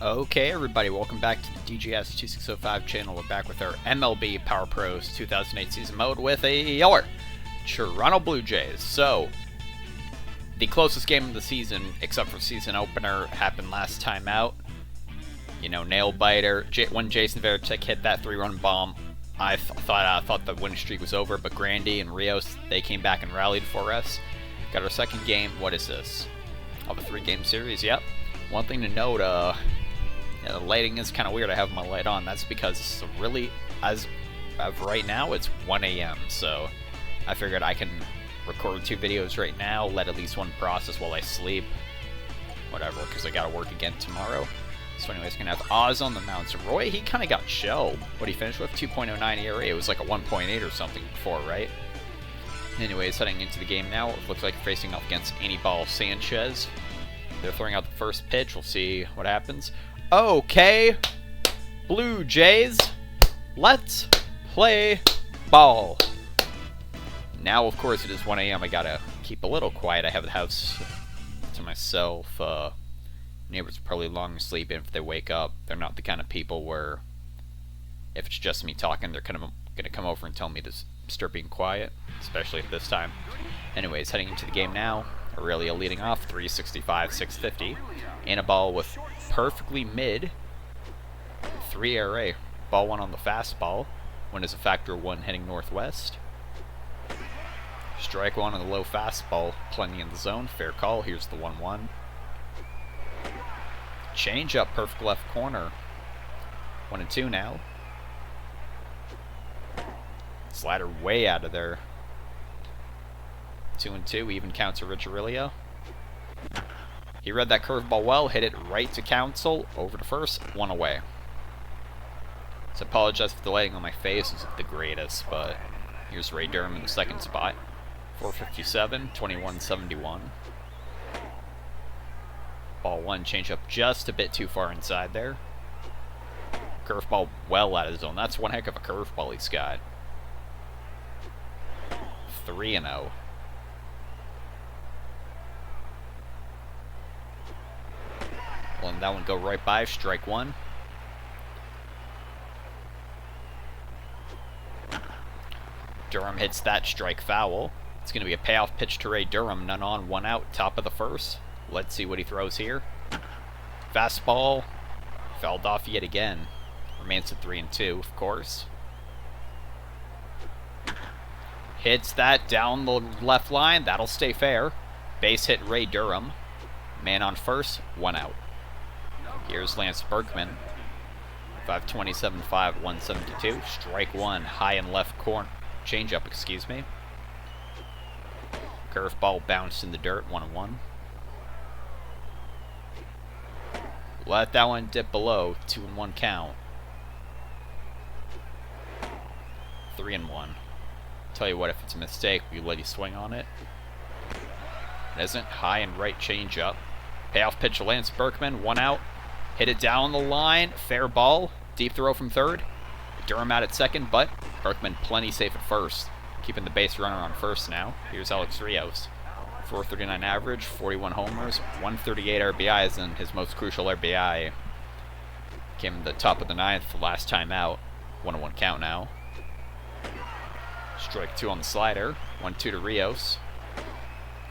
Okay, everybody, welcome back to the DGS 2605 channel. We're back with our MLB Power Pros 2008 season mode with your Toronto Blue Jays. So, the closest game of the season, except for season opener, happened last time out. You know, nail biter. When Jason Varitek hit that 3-run bomb, I thought the winning streak was over, but Grandy and Rios, they came back and rallied for us. Got our second game. What is this? Oh, the 3-game series. Yep. One thing to note, yeah, the lighting is kind of weird. I have my light on. That's because it's really, as of right now, it's 1 a.m. So I figured I can record 2 videos right now, let at least one process while I sleep. Whatever, because I got to work again tomorrow. So anyways, going to have Oz on the mound. So Roy, he kind of got shelled. What he finished with? 2.09 ERA. It was like a 1.8 or something before, right? Anyways, heading into the game now. It looks like facing off against Anibal Sanchez. They're throwing out the first pitch. We'll see what happens. Okay, Blue Jays, let's play ball. Now, of course, it is 1 a.m. I gotta keep a little quiet. I have the house to myself. Neighbors are probably long asleep, and if they wake up, they're not the kind of people where if it's just me talking, they're kind of gonna come over and tell me to start being quiet, especially at this time. Anyways, heading into the game now. Aurelia leading off, 365, 650. Anibal with perfectly mid, 3 ERA. Ball 1 on the fastball. One is a factor 1 heading northwest. Strike 1 on the low fastball, plenty in the zone. Fair call. Here's the 1-1. Change up, perfect left corner. 1-2 now. Slider way out of there. 2-2, even counts to Rich Aurelia. He read that curveball well, hit it right to Council, over to first, 1 away. So apologize for the lighting on my face isn't the greatest, but here's Ray Durham in the second spot. 457, 21-71. Ball 1, change up just a bit too far inside there. Curveball well out of the zone. That's one heck of a curveball he's got. 3-0. Letting that one go right by, strike 1. Durham hits that, strike foul. It's going to be a payoff pitch to Ray Durham, none on, 1 out, top of the first. Let's see what he throws here. Fastball, fouled off yet again. Remains at 3-2, of course. Hits that down the left line, that'll stay fair. Base hit Ray Durham. Man on first, 1 out. Here's Lance Berkman. 527, 172. Strike 1, high and left corner. Change up, excuse me. Curveball bounced in the dirt, 1-1. Let that one dip below, 2-1 count. 3-1. Tell you what, if it's a mistake, we let you swing on it. It isn't. High and right change up. Payoff pitch to Lance Berkman, 1 out. Hit it down the line, fair ball, deep throw from third. Durham out at second, but Berkman plenty safe at first. Keeping the base runner on first now. Here's Alex Rios. 439 average, 41 homers, 138 RBIs, and his most crucial RBI came in the top of the 9th last time out. 1-1 count now. Strike 2 on the slider, 1-2 to Rios.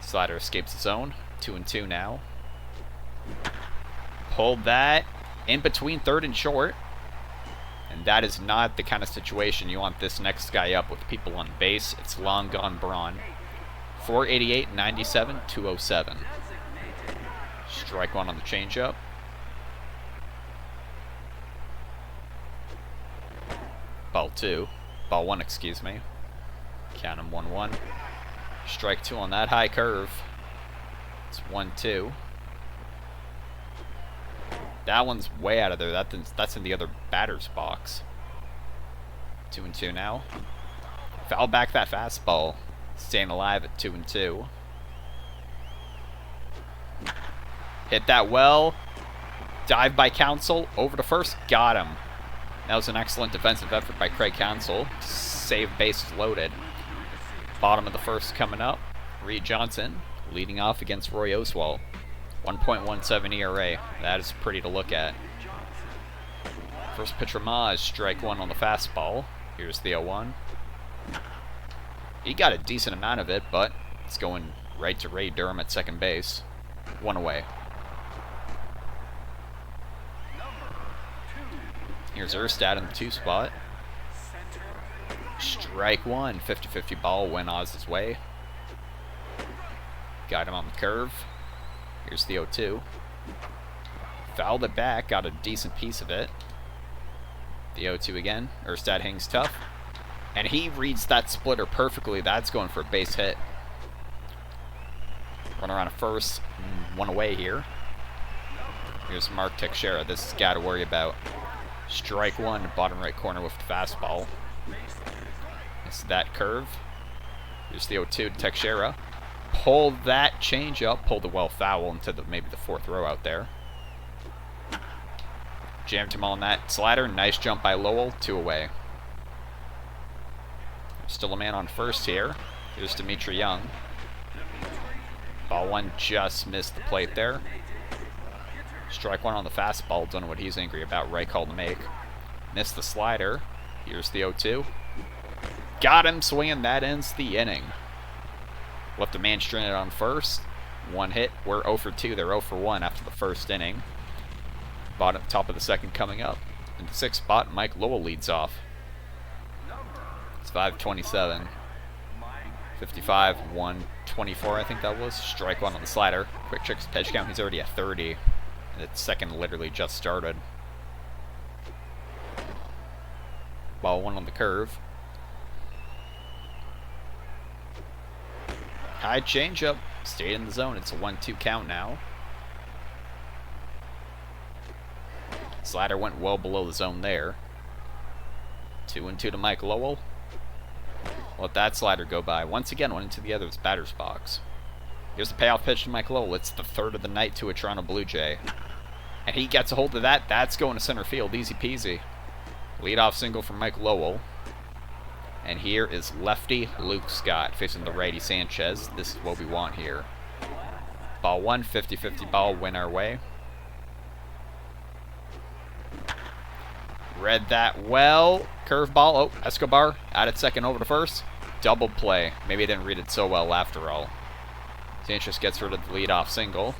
Slider escapes the zone, 2-2 now. Pulled that in between third and short. And that is not the kind of situation you want this next guy up with people on base. It's long gone Braun. 488, 97, 207. Strike 1 on the changeup. Ball 2. Ball 1, excuse me. Count him 1-1. Strike 2 on that high curve. It's 1-2. That one's way out of there. That's in the other batter's box. 2-2 now. Foul back that fastball. Staying alive at 2-2. Hit that well. Dive by Council. Over to first. Got him. That was an excellent defensive effort by Craig Council. Save bases loaded. Bottom of the first coming up. Reed Johnson leading off against Roy Oswalt. 1.17 ERA. That is pretty to look at. First pitch from Oz, strike one on the fastball. Here's the 0-1. He got a decent amount of it, but it's going right to Ray Durham at second base. One away. Here's Erstad in the 2 spot. Strike one. 50-50 ball went Oz's way. Got him on the curve. Here's the 0-2. Fouled it back. Got a decent piece of it. The 0-2 again. Erstad hangs tough. And he reads that splitter perfectly. That's going for a base hit. Runner on a first. One away here. Here's Mark Teixeira. This has got to worry about. Strike one. Bottom right corner with the fastball. It's that curve. Here's the 0-2 to Teixeira. Pull that change up. Pulled the well foul into maybe the 4th row out there. Jammed him on that slider. Nice jump by Lowell. 2 away. Still a man on first here. Here's Dimitri Young. Ball one just missed the plate there. Strike one on the fastball. Don't know what he's angry about. Right call to make. Missed the slider. Here's the 0-2. Got him swinging. That ends the inning. Left a man stranded on first. One hit. We're 0 for 2. They're 0 for 1 after the first inning. Bottom top of the second coming up. In the 6th spot, Mike Lowell leads off. It's 5:27. 55, 124, I think that was. Strike one on the slider. Quick checks pitch count. He's already at 30. And the second literally just started. Ball one on the curve. High changeup. Stayed in the zone. It's a 1-2 count now. Slider went well below the zone there. 2-2 to Mike Lowell. Let that slider go by. Once again, went into the other's batter's box. Here's the payoff pitch to Mike Lowell. It's the 3rd of the night to a Toronto Blue Jay. And he gets a hold of that. That's going to center field. Easy peasy. Leadoff single from Mike Lowell. And here is lefty Luke Scott facing the righty Sanchez. This is what we want here. Ball one, 50-50 ball, win our way. Read that well. Curveball. Oh, Escobar out at second over to first. Double play. Maybe I didn't read it so well after all. Sanchez gets rid of the leadoff single.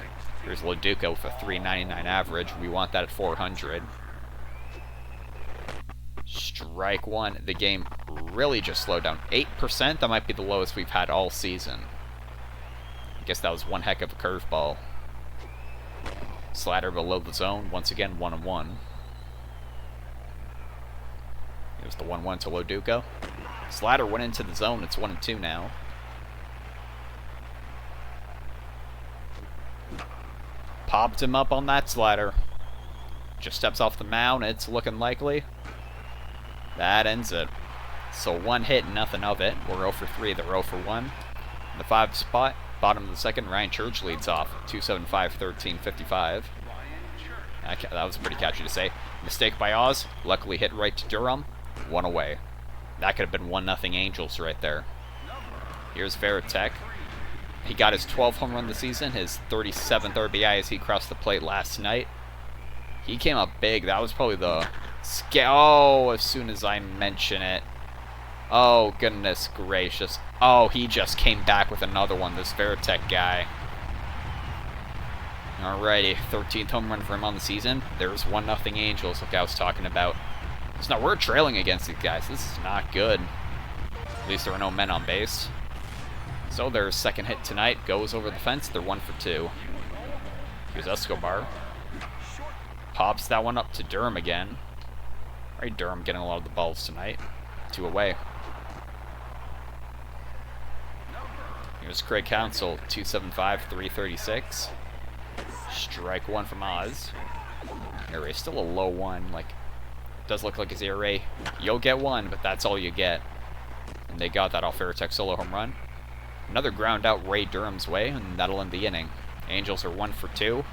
Here's Loduca with a 399 average. We want that at 400. Strike one. The game really just slowed down. 8%. That might be the lowest we've had all season. I guess that was one heck of a curveball. Slider below the zone. Once again, 1-1. Here's the 1-1 to Loduca. Slider went into the zone. It's 1-2 now. Popped him up on that slider. Just steps off the mound. It's looking likely. That ends it. So one hit, nothing of it. We're 0 for 3. They're 0 for 1. In the 5th spot, bottom of the second, Ryan Church leads off. 275, 13-55. That was pretty catchy to say. Mistake by Oz. Luckily hit right to Durham. 1 away. That could have been 1-0 Angels right there. Here's Veritek. He got his 12th home run this season, his 37th RBI as he crossed the plate last night. He came up big. That was probably the... Oh, as soon as I mention it. Oh, goodness gracious. Oh, he just came back with another one, this Veritek guy. Alrighty, 13th home run for him on the season. There's 1-0 Angels, like I was talking about. So now we're trailing against these guys. This is not good. At least there are no men on base. So their second hit tonight goes over the fence. They're 1 for 2. Here's Escobar. Pops that one up to Durham again. Alright, Durham getting a lot of the balls tonight. 2 away. Here's Craig Counsell, 275, 336. Strike one from Oz. ERA still a low 1. Like, does look like his ERA. You'll get 1, but that's all you get. And they got that off Veritek solo home run. Another ground out Ray Durham's way, and that'll end the inning. Angels are 1 for 2.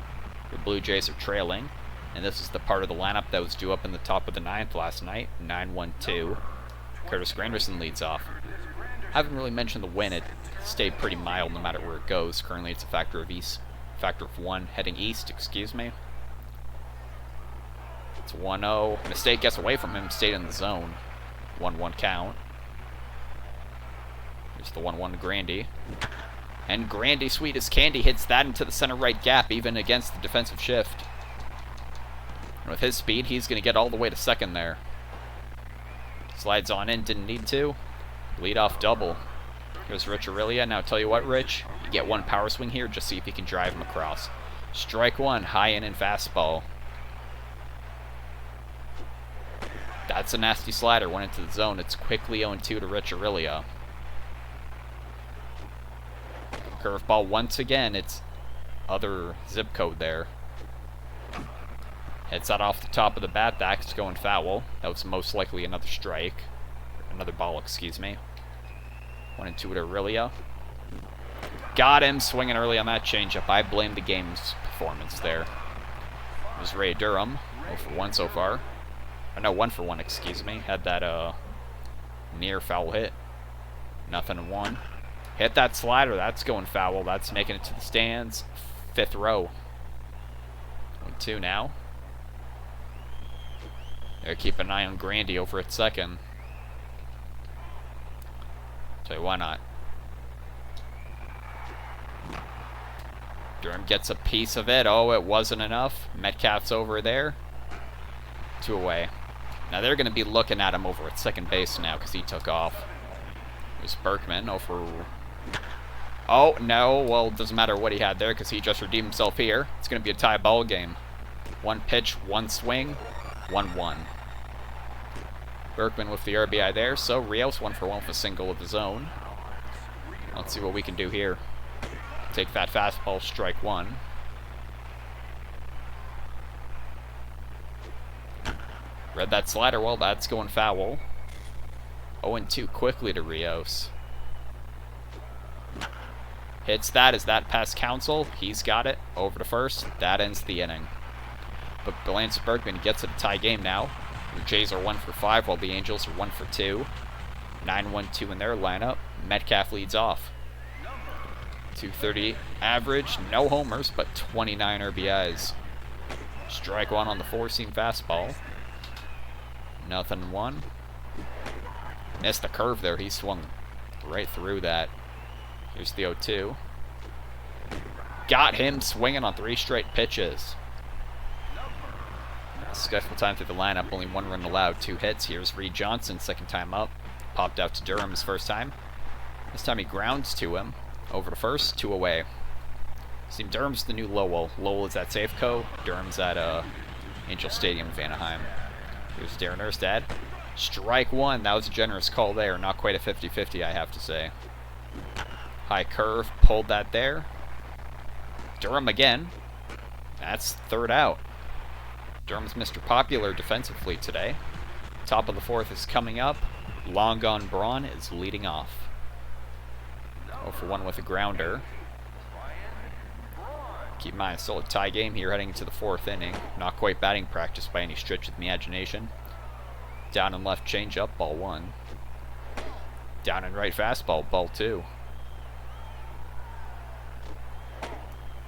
The Blue Jays are trailing. And this is the part of the lineup that was due up in the top of the 9th last night. 9-1-2. Curtis Granderson leads off. Haven't really mentioned the wind. It stayed pretty mild no matter where it goes. Currently it's a factor of 1 heading east, excuse me. It's 1-0. Mistake gets away from him. Stayed in the zone. 1-1 count. Here's the 1-1 to Grandy. And Grandy, sweet as candy, hits that into the center right gap, even against the defensive shift. And with his speed, he's going to get all the way to second there. Slides on in, didn't need to. Lead off double. Here's Rich Aurelia. Now tell you what, Rich, you get one power swing here, just see if you can drive him across. Strike one, high in and fastball. That's a nasty slider, went into the zone. It's quickly 0-2 to Rich Aurelia. Curveball once again, it's other zip code there. Hits that off the top of the bat, that's going foul. That was most likely another strike. Another ball, excuse me. 1-2 to Aurelia. Got him swinging early on that changeup. I blame the game's performance there. It was Ray Durham, 0 for 1 so far. Oh, no, 1 for 1, excuse me. Had that near foul hit. 0-1. Hit that slider, that's going foul. That's making it to the stands. 5th row. 1-2 now. There, keep an eye on Grandy over at second. Tell you why not. Durham gets a piece of it. Oh, it wasn't enough. Metcalf's over there. 2 away. Now they're going to be looking at him over at second base now because he took off. Here's Berkman over. Oh, no. Well, it doesn't matter what he had there because he just redeemed himself here. It's going to be a tie ball game. 1 pitch, 1 swing, 1-1. Berkman with the RBI there, so Rios 1 for 1 with a single of his own. Let's see what we can do here. Take that fastball, strike 1. Read that slider, well, that's going foul. 0-2 quickly to Rios. Hits that, is that past Council? He's got it, over to first. That ends the inning. But Lance Berkman gets it a tie game now. The Jays are 1 for 5, while the Angels are 1 for 2. 9-1-2 in their lineup. Metcalf leads off. 230 average, no homers, but 29 RBIs. Strike 1 on the 4-seam fastball. 0-1. Missed the curve there. He swung right through that. Here's the 0-2. Got him swinging on 3 straight pitches. Successful time through the lineup, only 1 run allowed, 2 hits. Here's Reed Johnson, second time up. Popped out to Durham his first time. This time he grounds to him. Over to first, 2 away. See, Durham's the new Lowell. Lowell is at Safeco. Durham's at Angel Stadium of Anaheim. Here's Darren Erstad. Strike 1. That was a generous call there. Not quite a 50-50, I have to say. High curve. Pulled that there. Durham again. That's 3rd out. Durham's Mr. Popular defensively today. Top of the 4th is coming up. Long Gone Braun is leading off. 0 for 1 with a grounder. Keep in mind, still a tie game here heading into the 4th inning. Not quite batting practice by any stretch of the imagination. Down and left changeup, ball 1. Down and right fastball, ball 2.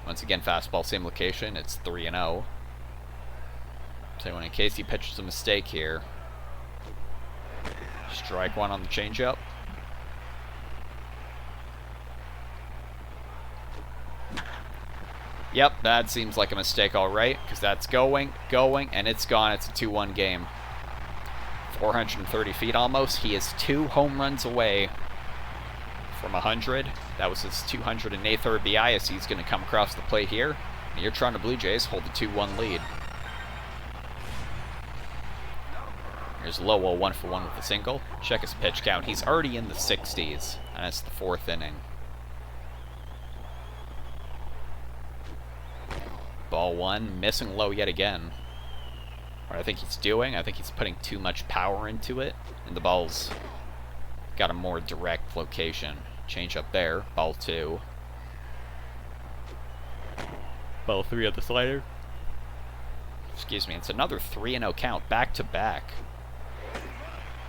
Once again, fastball, same location. It's 3-0. So in case he pitches a mistake here. Strike 1 on the changeup. Yep, that seems like a mistake, all right, because that's going, and it's gone. It's a 2-1 game. 430 feet almost. He is 2 home runs away from 100. That was his 208th RBI as he's going to come across the plate here. And your Toronto Blue Jays hold a 2-1 lead. Here's Lowell, 1 for 1 with a single. Check his pitch count. He's already in the 60s, and it's the 4th inning. Ball 1, missing low yet again. What I think he's doing, I think he's putting too much power into it, and the ball's got a more direct location. Change up there, ball 2. Ball 3 at the slider. Excuse me, it's another 3-0 count, back to back.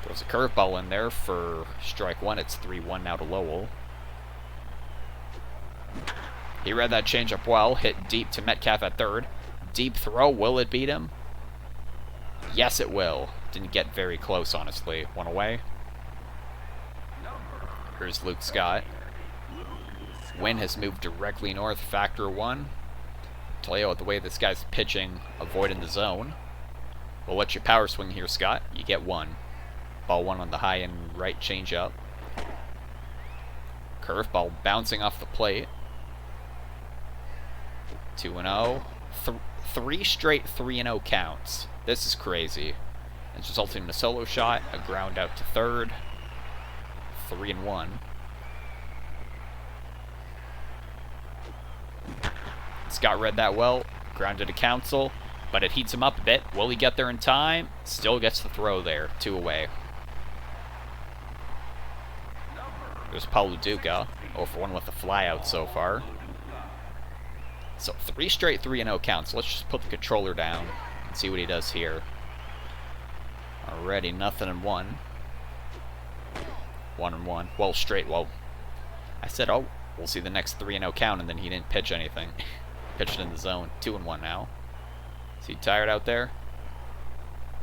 Throws a curveball in there for strike 1. It's 3-1 now to Lowell. He read that changeup well. Hit deep to Metcalf at 3rd. Deep throw. Will it beat him? Yes, it will. Didn't get very close, honestly. One away. Here's Luke Scott. Wind has moved directly north, factor 1. Tell you what, the way this guy's pitching, avoiding the zone. We'll let you power swing here, Scott. You get 1. Ball 1 on the high and right changeup. Curveball bouncing off the plate. 2-0. 3 straight 3-0 counts. This is crazy. It's resulting in a solo shot, a ground out to third. 3-1. Scott read that well. Grounded to Council, but it heats him up a bit. Will he get there in time? Still gets the throw there. 2 away. There's Paulo Duca. 0-for-1 with a flyout so far. So 3 straight 3-0 counts. Let's just put the controller down and see what he does here. Already nothing in 1. 1-1. Well, straight. Well, I said, oh, we'll see the next 3-0 count, and then he didn't pitch anything. Pitched in the zone. 2-1 now. Is he tired out there?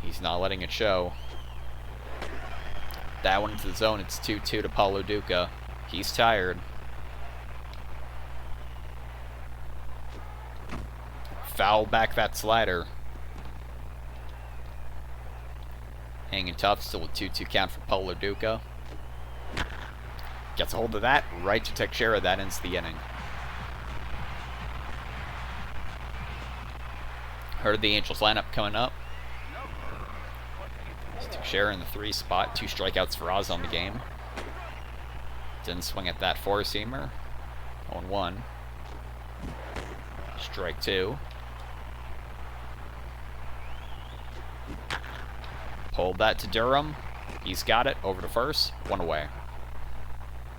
He's not letting it show. That one into the zone. It's 2-2 to Paulo Duca. He's tired. Foul back that slider. Hanging tough. Still a 2-2 count for Paulo Duca. Gets a hold of that. Right to Teixeira. That ends the inning. Heard the Angels lineup coming up. Teixeira in the 3 spot. 2 strikeouts for Oz on the game. Didn't swing at that 4-seamer. 0-1. Strike 2. Pulled that to Durham. He's got it. Over to first. 1 away.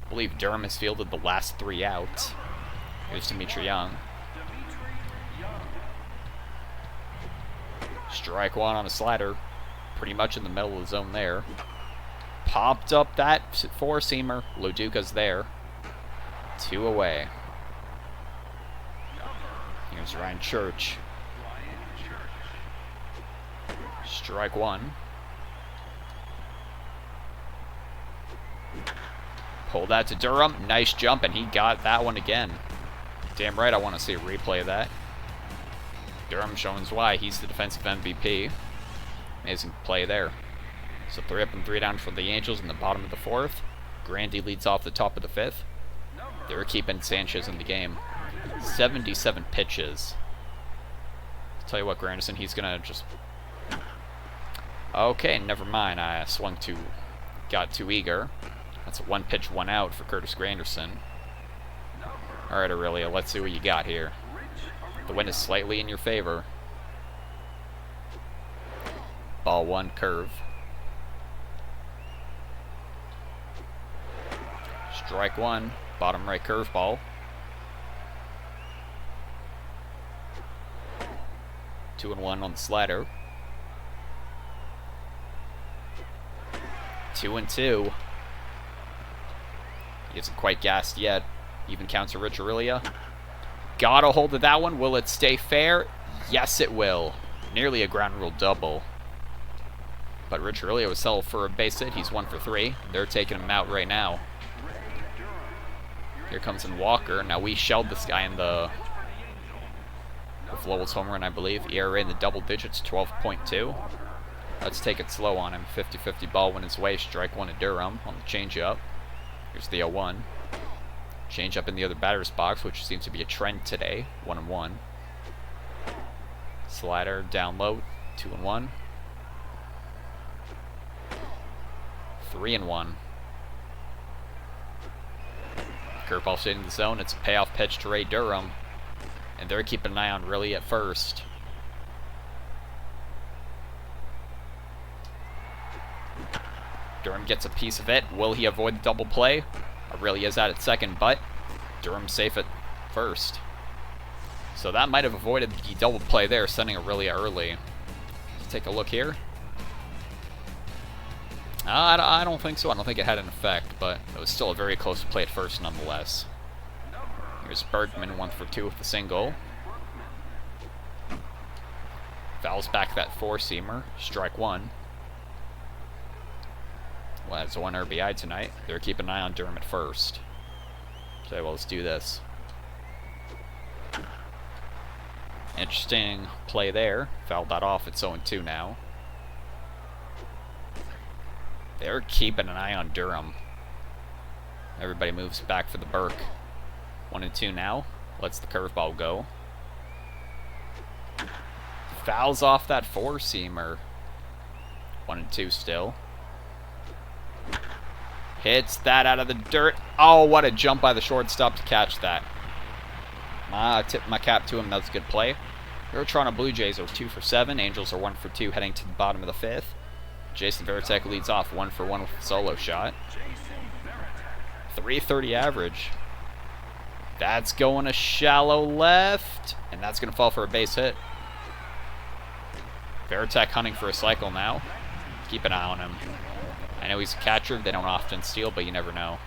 I believe Durham has fielded the last 3 outs. Here's Dimitri Young. Strike 1 on a slider. Pretty much in the middle of the zone there. Popped up that 4-seamer. Loduca's there. 2 away. Here's Ryan Church. Strike 1. Pull that to Durham. Nice jump, and he got that one again. Damn right I want to see a replay of that. Durham showing us why. He's the defensive MVP. Amazing play there. So 3 up and 3 down for the Angels in the bottom of the 4th. Grandy leads off the top of the 5th. They're keeping Sanchez in the game. 77 pitches. Tell you what, Granderson, he's going to just... Okay, never mind. I got too eager. That's a 1 pitch, 1 out for Curtis Granderson. Alright, Aurelia, let's see what you got here. The wind is slightly in your favor. Ball 1, curve. Strike 1, bottom right curveball. 2-1 on the slider. 2-2. He isn't quite gassed yet. Even counts to Rich Aurelia. Got a hold of that one. Will it stay fair? Yes, it will. Nearly a ground rule double. But Rich Aurelia was settled for a base hit. He's 1 for 3. They're taking him out right now. Here comes in Walker. Now we shelled this guy in the with Lowell's home run, I believe. ERA in the double digits, 12.2. Let's take it slow on him. 50-50 ball went his way. Strike 1 at Durham on the changeup. Here's the 0-1. Changeup in the other batter's box, which seems to be a trend today. 1-1. Slider down low. 2-1. 3-1. Curveball stayed in the zone. It's a payoff pitch to Ray Durham. And they're keeping an eye on Riley at first. Durham gets a piece of it. Will he avoid the double play? Aurelia's out at second, but Durham's safe at first. So that might have avoided the double play there, sending Aurelia early. Let's take a look here. I don't think so. I don't think it had an effect, but it was still a very close play at first nonetheless. Here's Bergman, 1 for 2 with the single. Fouls back that four-seamer. Strike one. Well, that's one RBI tonight. They're keeping an eye on Durham at first. So, well, let's do this. Interesting play there. Fouled that off. It's 0-2 now. They're keeping an eye on Durham. Everybody moves back for the Burke. 1-2 now. Lets the curveball go. Fouls off that four-seamer. 1-2 still. Hits that out of the dirt. Oh, what a jump by the shortstop to catch that. I tip my cap to him. That was a good play. Your Toronto Blue Jays are 2 for 7. Angels are 1 for 2 heading to the bottom of the 5th. Jason Varitek leads off 1 for 1 with a solo shot. 330 average. That's going to shallow left. And that's going to fall for a base hit. Varitek hunting for a cycle now. Keep an eye on him. I know he's a catcher. They don't often steal, but you never know.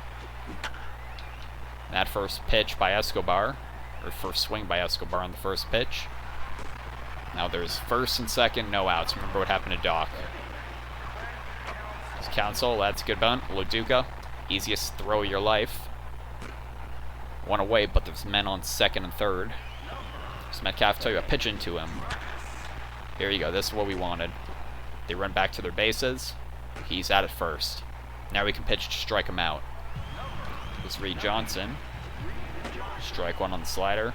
That first pitch by Escobar. Or first swing by Escobar on the first pitch. Now there's first and second, no outs. Remember what happened to Doc. This Council, that's a good bunt. Loduca, easiest throw of your life. One away, but there's men on second and third. So Metcalf tell you a pitch into him. Here you go, this is what we wanted. They run back to their bases. He's at it first. Now we can pitch to strike him out. This is Reed Johnson. Strike one on the slider.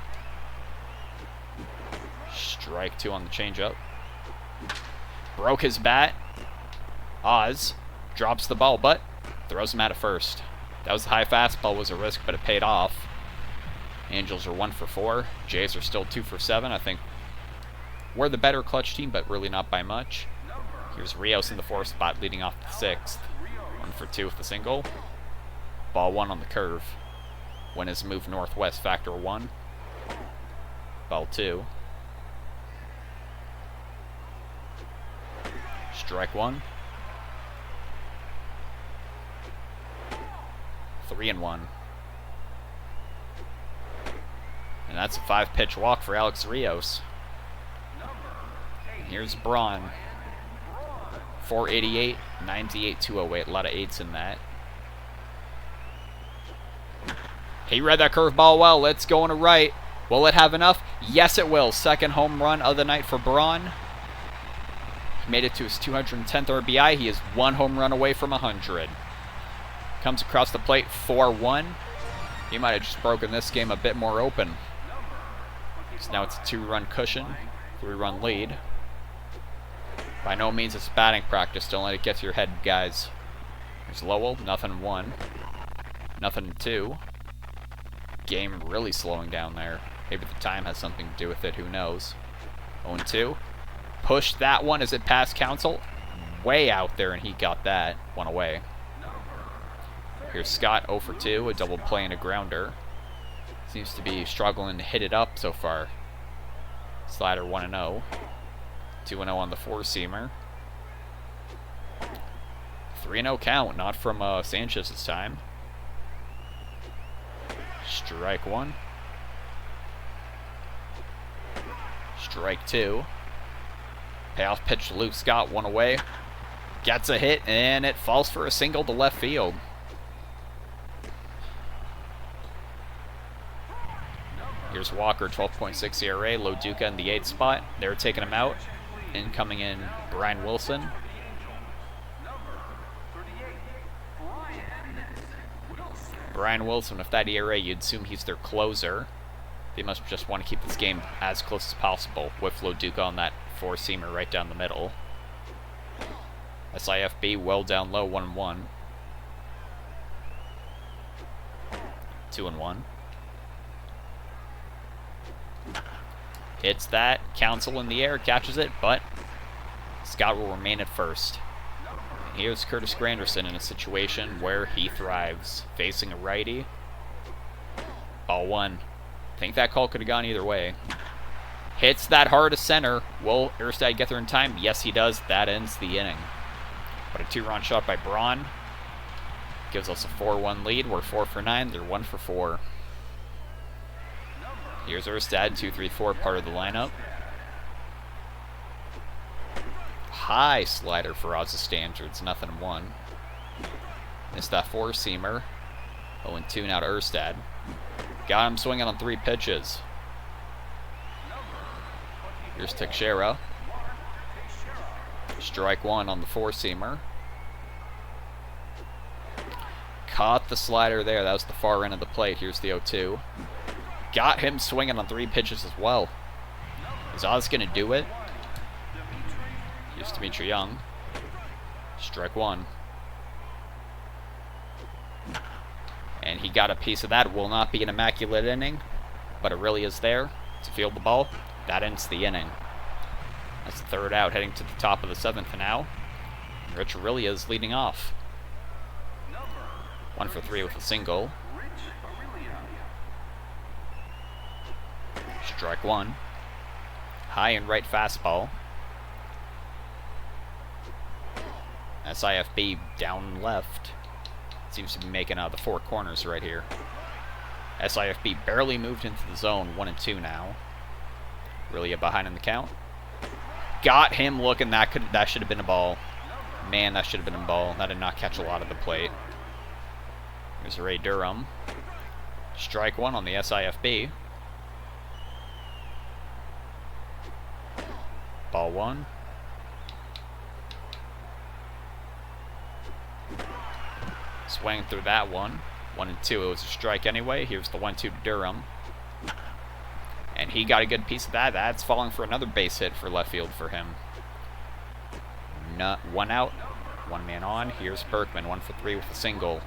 Strike two on the changeup. Broke his bat. Oz drops the ball, but throws him out at first. That was a high fastball, was a risk, but it paid off. Angels are 1 for 4. Jays are still 2 for 7. I think we're the better clutch team, but really not by much. Here's Rios in the 4th spot, leading off the 6th. 1 for 2 with the single. Ball 1 on the curve. When his move northwest, factor 1. Ball 2. Strike 1. 3-1. And that's a 5-pitch walk for Alex Rios. Here's Braun. 488, 98, 208. A lot of 8s in that. He read that curveball well. Let's go on a right. Will it have enough? Yes, it will. Second home run of the night for Braun. He made it to his 210th RBI. He is 1 home run away from 100. Comes across the plate, 4-1. He might have just broken this game a bit more open. So now it's a 2-run cushion, 3-run lead. By no means it's batting practice. Don't let it get to your head, guys. There's Lowell, nothing 1. Nothing 2. Game really slowing down there. Maybe the time has something to do with it. Who knows? 0-2. Push that one as it passed Council. Way out there, and he got that. 1 away. Here's Scott, 0 for 2. A double play and a grounder. Seems to be struggling to hit it up so far. Slider 1-0. 2-0 on the 4-seamer. 3-0 count, not from Sanchez this time. Strike 1. Strike 2. Payoff pitch to Luke Scott, 1 away. Gets a hit, and it falls for a single to left field. Here's Walker, 12.6 ERA. Loduca in the 8th spot. They're taking him out. And coming in, Brian Wilson. Brian Wilson, with that ERA, you'd assume he's their closer. They must just want to keep this game as close as possible with Loduca on that 4-seamer right down the middle. SIFB well down low, 1-1. 2-1. Hits that. Council in the air, catches it, but Scott will remain at first. Here's Curtis Granderson in a situation where he thrives. Facing a righty. Ball 1. I think that call could have gone either way. Hits that hard to center. Will Erstad get there in time? Yes, he does. That ends the inning. But a 2-run shot by Braun gives us a 4-1 lead. We're 4 for 9. They're 1 for 4. Here's Erstad, 2-3-4, part of the lineup. high slider for Oz's standards, nothing in one. Missed that four-seamer. 0-2 now to Erstad. Got him swinging on 3 pitches. Here's Teixeira. Strike one on the four-seamer. Caught the slider there. That was the far end of the plate. Here's the 0-2. Got him swinging on 3 pitches as well. Is Oz going to do it? Here's Dimitri Young. Strike one. And he got a piece of that. Will not be an immaculate inning, but it really is there to field the ball. That ends the inning. That's the 3rd out, heading to the top of the 7th now. Rich really is leading off. 1 for 3 with a single. Strike one. High and right fastball. SIFB down left. Seems to be making out the 4 corners right here. SIFB barely moved into the zone. 1-2 now. Really behind in the count. Got him looking. That should have been a ball. Man, that should have been a ball. That did not catch a lot of the plate. Here's Ray Durham. Strike one on the SIFB. Ball one. Swing through that one. 1-2. It was a strike anyway. Here's the 1-2 to Durham. And he got a good piece of that. That's falling for another base hit for left field for him. One out. 1 man on. Here's Berkman. 1 for 3 with a single.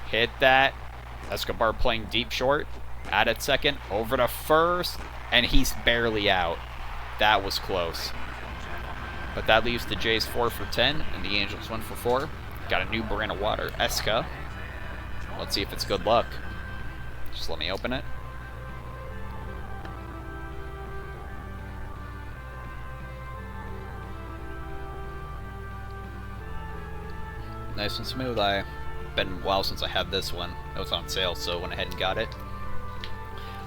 Hit that. Escobar playing deep short. Out at second. Over to first. And he's barely out. That was close. But that leaves the Jays 4 for 10. And the Angels 1 for 4. Got a new brand of water. Esca. Let's see if it's good luck. Just let me open it. Nice and smooth. Been a while since I had this one. It was on sale, so went ahead and got it.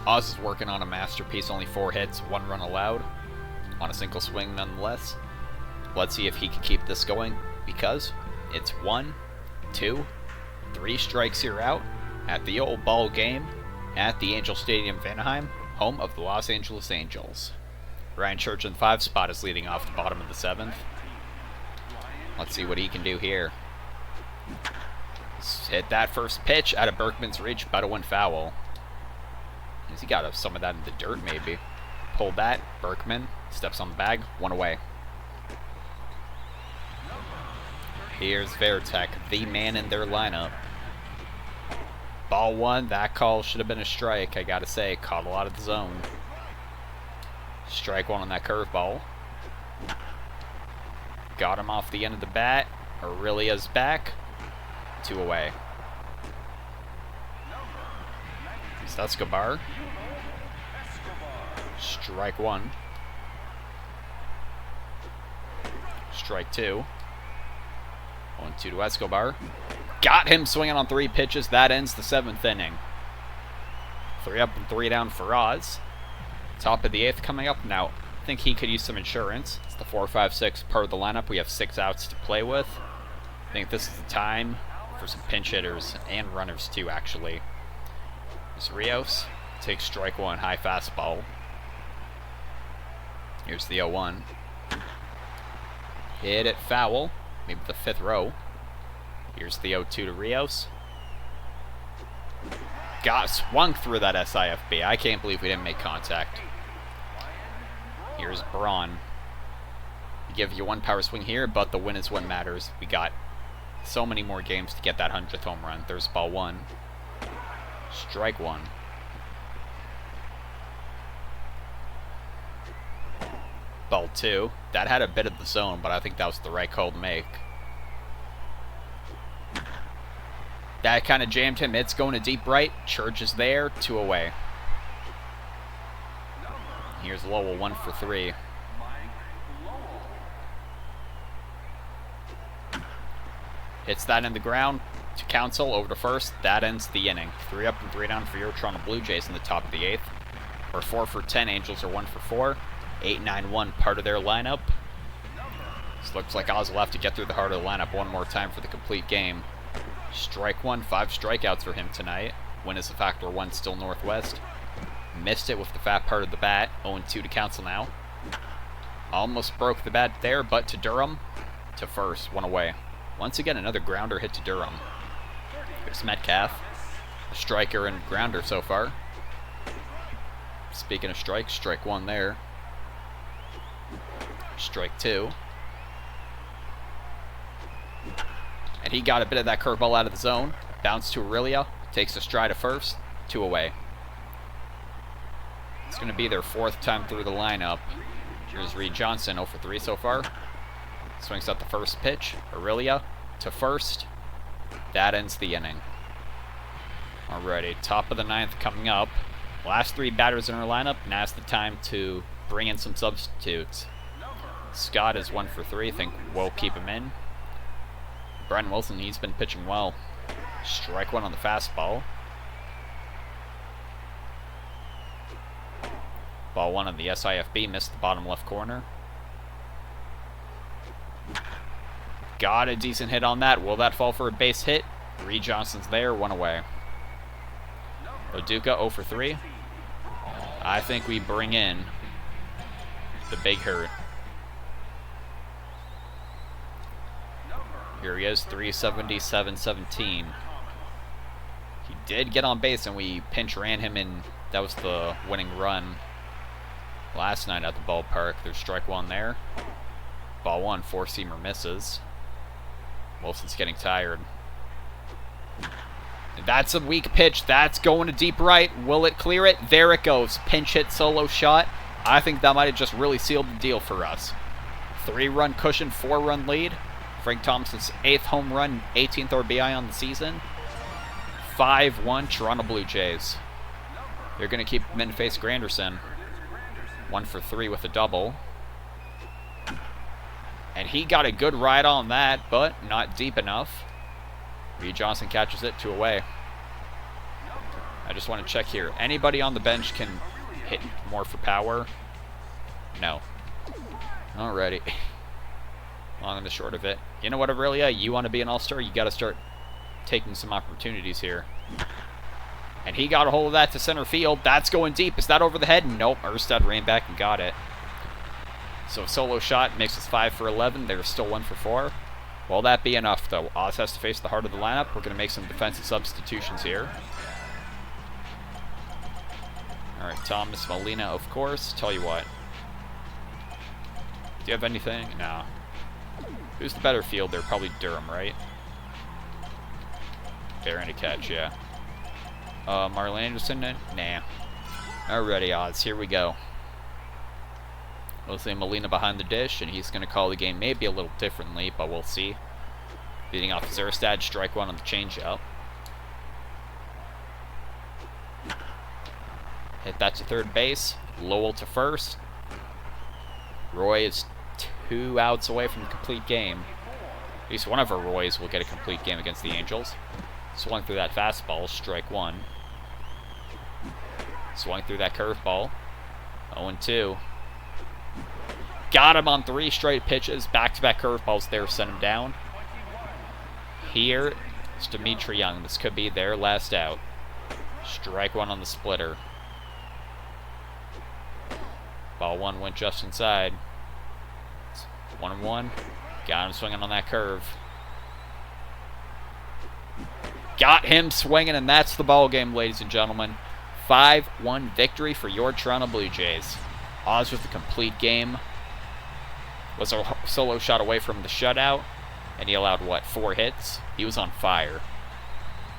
Oz is working on a masterpiece. Only 4 hits, 1 run allowed. On a single swing nonetheless. Let's see if he can keep this going, because it's 1, 2, 3 strikes here out at the old ball game at the Angel Stadium of Anaheim, home of the Los Angeles Angels. Ryan Church in the 5 spot is leading off the bottom of the 7th. Let's see what he can do here. Hit that first pitch out of Berkman's reach, about a 1 foul. Has he got some of that in the dirt, maybe? Pulled that. Berkman steps on the bag. 1 away. Here's Veritek, the man in their lineup. Ball 1. That call should have been a strike, I gotta say. Caught a lot of the zone. Strike 1 on that curveball. Got him off the end of the bat. Aurelia's back. 2 away. It's Escobar. Strike 1. Strike 2. 1-2 to Escobar. Got him swinging on 3 pitches. That ends the 7th inning. 3 up and 3 down for Oz. Top of the 8th coming up now. I think he could use some insurance. It's the 4, 5, 6 part of the lineup. We have 6 outs to play with. I think this is the time for some pinch hitters and runners too, actually. Here's Rios. Takes strike 1. High fastball. Here's the 0-1. Hit it foul. Maybe the 5th row. Here's the 0-2 to Rios. Got swung through that SIFB. I can't believe we didn't make contact. Here's Braun. Give you 1 power swing here, but the win is what matters. We got so many more games to get that 100th home run. There's ball 1. Strike 1. Ball 2. That had a bit of the zone, but I think that was the right call to make. That kind of jammed him. It's going to deep right. Church is there. 2 away. Here's Lowell. 1 for 3. Hits that in the ground to Council over to first. That ends the inning. 3 up and 3 down for your Toronto Blue Jays in the top of the 8th. We're 4 for 10. Angels are 1 for 4. 8-9-1, part of their lineup. This looks like Oz will have to get through the heart of the lineup one more time for the complete game. Strike one, 5 strikeouts for him tonight. Win is a factor 1, still Northwest. Missed it with the fat part of the bat. 0-2 to cancel now. Almost broke the bat there, but to Durham. To first, 1 away. Once again, another grounder hit to Durham. Here's Metcalf. A striker and grounder so far. Speaking of strikes, strike 1 there. Strike 2. And he got a bit of that curveball out of the zone. Bounce to Aurelia. Takes a stride to first. 2 away. It's going to be their 4th time through the lineup. Here's Reed Johnson, 0 for 3 so far. Swings out the first pitch. Aurelia to first. That ends the inning. Alrighty, top of the 9th coming up. Last 3 batters in our lineup. Now's the time to bring in some substitutes. Scott is 1 for 3. Think we'll keep him in. Brent Wilson, he's been pitching well. Strike 1 on the fastball. Ball 1 on the SIFB, missed the bottom left corner. Got a decent hit on that. Will that fall for a base hit? Reed Johnson's there, 1 away. Oduka 0 for 3. I think we bring in the big hurt. Here he is, 377-17. He did get on base, and we pinch ran him in. That was the winning run last night at the ballpark. There's strike 1 there. Ball 1, 4-seamer misses. Wilson's getting tired. That's a weak pitch. That's going to deep right. Will it clear it? There it goes. Pinch hit solo shot. I think that might have just really sealed the deal for us. 3-run cushion, 4-run lead. Frank Thompson's 8th home run, 18th RBI on the season. 5-1 Toronto Blue Jays. They're going to keep him in to face Granderson. 1 for 3 with a double. And he got a good ride on that, but not deep enough. Reed Johnson catches it, 2 away. I just want to check here. Anybody on the bench can hit more for power? No. Alrighty. Long and the short of it. You know what, Aurelia? You want to be an all-star? You got to start taking some opportunities here. And he got a hold of that to center field. That's going deep. Is that over the head? Nope. Erstad ran back and got it. So solo shot makes us 5 for 11. They're still 1 for 4. Will that be enough, though? Oz has to face the heart of the lineup. We're going to make some defensive substitutions here. All right, Thomas Molina, of course. Tell you what. Do you have anything? No. Who's the better fielder? Probably Durham, right? Bearing to catch, yeah. Marlon Anderson? Nah. Alrighty, Oz. Here we go. We'll say Molina behind the dish, and he's going to call the game maybe a little differently, but we'll see. Leading off Zerstad, strike 1 on the changeup. Hit that to third base. Lowell to first. Roy is 2 outs away from a complete game. At least one of our Roys will get a complete game against the Angels. Swung through that fastball, strike 1. Swung through that curveball. 0-2. Got him on 3 straight pitches. Back-to-back curveballs there, sent him down. Here is Dimitri Young. This could be their last out. Strike 1 on the splitter. Ball 1 went just inside. 1-1. Got him swinging on that curve. Got him swinging, and that's the ball game, ladies and gentlemen. 5-1 victory for your Toronto Blue Jays. Oz with the complete game. Was a solo shot away from the shutout, and he allowed, what, 4 hits? He was on fire.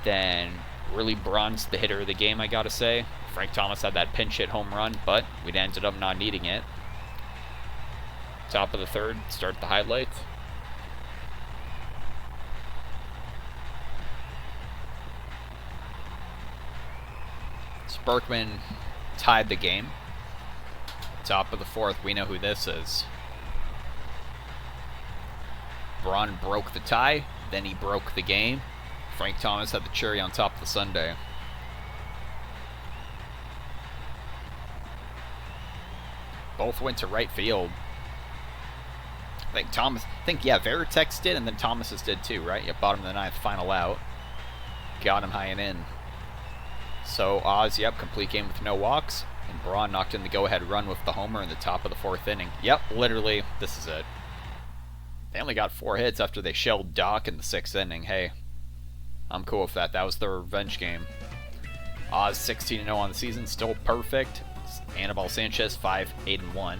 Then really bronzed the hitter of the game, I gotta say. Frank Thomas had that pinch hit home run, but we ended up not needing it. Top of the 3rd, start the highlights. Berkman tied the game. Top of the 4th, we know who this is. Braun broke the tie, then he broke the game. Frank Thomas had the cherry on top of the sundae. Both went to right field. Yeah, Veritex did, and then Thomas's did too, right? Yeah, bottom of the ninth, final out. Got him high and in. So Oz, yep, complete game with no walks. And Braun knocked in the go-ahead run with the homer in the top of the 4th inning. Yep, literally, this is it. They only got 4 hits after they shelled Doc in the 6th inning. Hey, I'm cool with that. That was their revenge game. Oz 16-0 on the season, still perfect. Anibal Sanchez 5-8-1.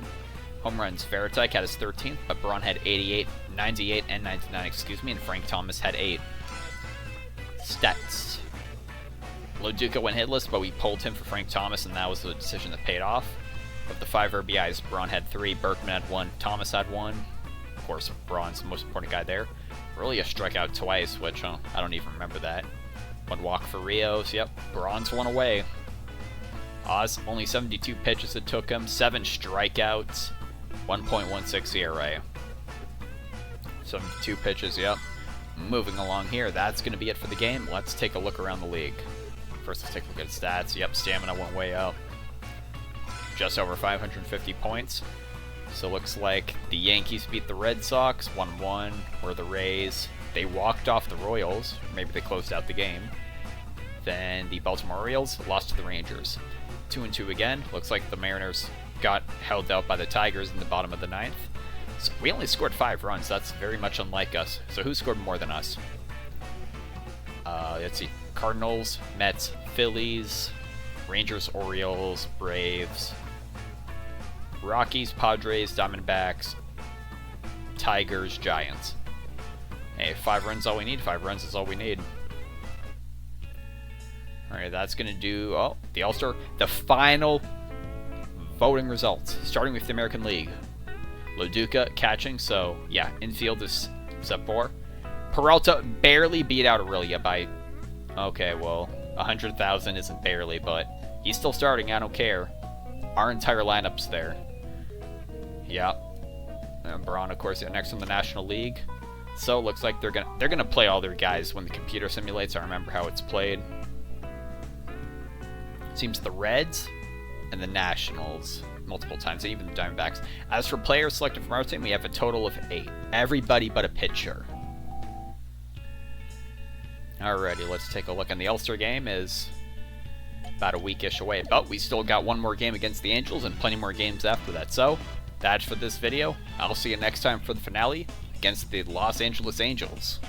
Home runs, Veritek had his 13th, but Braun had 88, 98, and 99, and Frank Thomas had 8. Stats. Loduca went hitless, but we pulled him for Frank Thomas, and that was the decision that paid off. Of the 5 RBIs, Braun had 3, Berkman had 1, Thomas had 1. Of course, Braun's the most important guy there. Really a strikeout twice, which I don't even remember that. 1 walk for Rios, yep, Braun's 1 away. Oz, only 72 pitches it took him, 7 strikeouts, 1.16 ERA. 72 pitches, yep. Moving along here, that's going to be it for the game. Let's take a look around the league. First, let's take a look at stats. Yep, stamina went way up. Just over 550 points. So looks like the Yankees beat the Red Sox 1-1, or the Rays. They walked off the Royals. Maybe they closed out the game. Then the Baltimore Orioles lost to the Rangers. 2-2 again. Looks like the Mariners got held out by the Tigers in the bottom of the 9th. So we only scored 5 runs. That's very much unlike us. So who scored more than us? Let's see. Cardinals, Mets, Phillies, Rangers, Orioles, Braves, Rockies, Padres, Diamondbacks, Tigers, Giants. Hey, 5 runs all we need. 5 runs is all we need. Alright, that's going to do... Oh, the All-Star. The final voting results, starting with the American League. Loduca catching, so yeah, infield is set 4. Peralta barely beat out Aurelia by... Okay, well, 100,000 isn't barely, but he's still starting, I don't care. Our entire lineup's there. Yeah. And Braun, of course, next in the National League. So looks like they're gonna play all their guys when the computer simulates. I remember how it's played. Seems the Reds and the Nationals multiple times, and even the Diamondbacks. As for players selected from our team, we have a total of 8. Everybody but a pitcher. Alrighty, let's take a look. And the All-Star game is about a weekish away, but we still got 1 more game against the Angels and plenty more games after that. So that's for this video. I'll see you next time for the finale against the Los Angeles Angels.